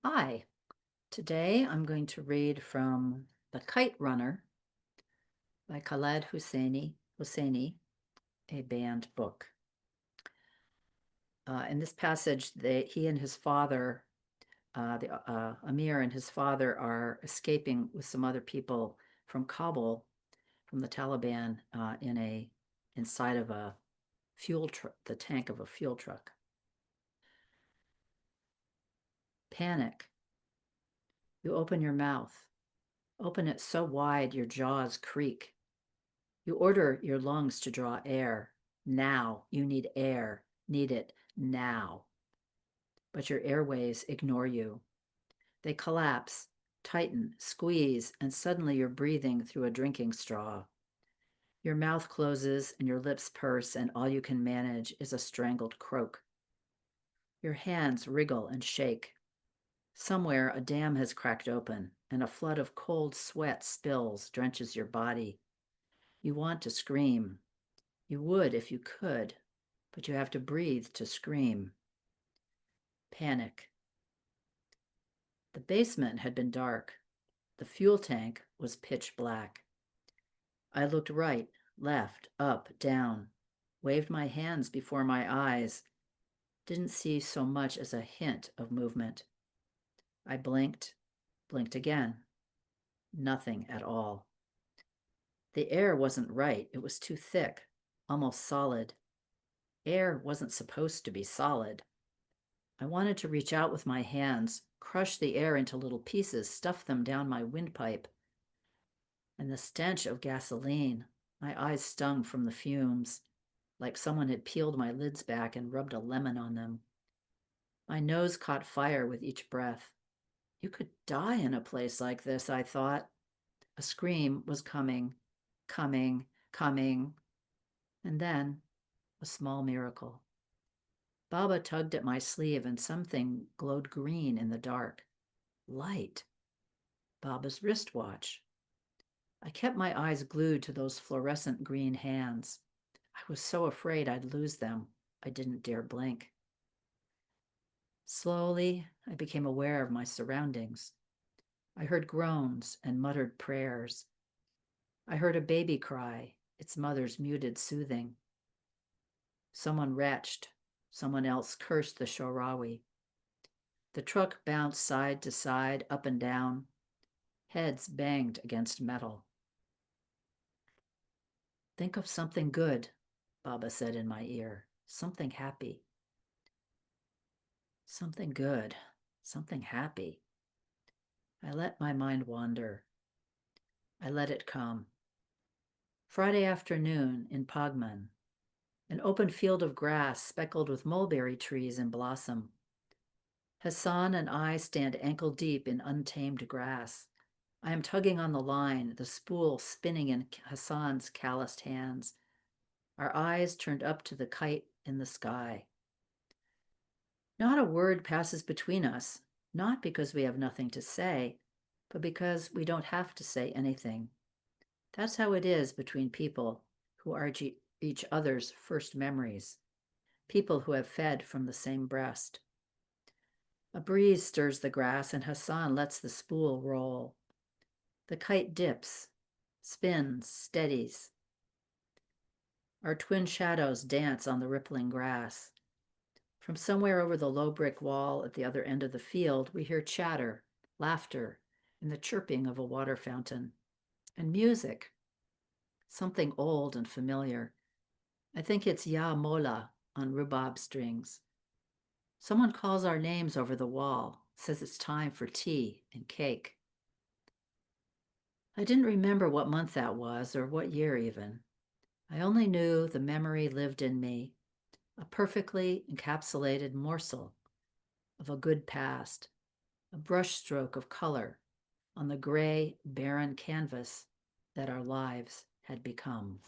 Hi, today I'm going to read from The Kite Runner by Khaled Hosseini, a banned book. In this passage, he and his father, Amir and his father, are escaping with some other people from Kabul, from the Taliban, inside of a fuel truck, the tank of a fuel truck. Panic. You open your mouth. Open it so wide your jaws creak. You order your lungs to draw air. Now you need air. Need it now. But your airways ignore you. They collapse, tighten, squeeze, and suddenly you're breathing through a drinking straw. Your mouth closes and your lips purse, and all you can manage is a strangled croak. Your hands wriggle and shake. Somewhere a dam has cracked open, and a flood of cold sweat spills, drenches your body. You want to scream. You would if you could, but you have to breathe to scream. Panic. The basement had been dark. The fuel tank was pitch black. I looked right, left, up, down, waved my hands before my eyes, didn't see so much as a hint of movement. I blinked, blinked again. Nothing at all. The air wasn't right. It was too thick, almost solid. Air wasn't supposed to be solid. I wanted to reach out with my hands, crush the air into little pieces, stuff them down my windpipe. And the stench of gasoline, my eyes stung from the fumes, like someone had peeled my lids back and rubbed a lemon on them. My nose caught fire with each breath. You could die in a place like this, I thought. A scream was coming, coming, coming. And then a small miracle. Baba tugged at my sleeve and something glowed green in the dark. Light. Baba's wristwatch. I kept my eyes glued to those fluorescent green hands. I was so afraid I'd lose them. I didn't dare blink. Slowly, I became aware of my surroundings. I heard groans and muttered prayers. I heard a baby cry, its mother's muted soothing. Someone retched. Someone else cursed the Shorawi. The truck bounced side to side, up and down. Heads banged against metal. Think of something good, Baba said in my ear. Something happy. Something good. Something happy. I let my mind wander. I let it come. Friday afternoon in Pagman, an open field of grass speckled with mulberry trees in blossom. Hassan and I stand ankle deep in untamed grass. I am tugging on the line, the spool spinning in Hassan's calloused hands. Our eyes turned up to the kite in the sky. Not a word passes between us, not because we have nothing to say, but because we don't have to say anything. That's how it is between people who are each other's first memories, people who have fed from the same breast. A breeze stirs the grass, and Hassan lets the spool roll. The kite dips, spins, steadies. Our twin shadows dance on the rippling grass. From somewhere over the low brick wall at the other end of the field, we hear chatter, laughter, and the chirping of a water fountain. And music, something old and familiar. I think it's Ya Mola on rhubarb strings. Someone calls our names over the wall, says it's time for tea and cake. I didn't remember what month that was or what year even. I only knew the memory lived in me, a perfectly encapsulated morsel of a good past, a brushstroke of color on the gray, barren canvas that our lives had become.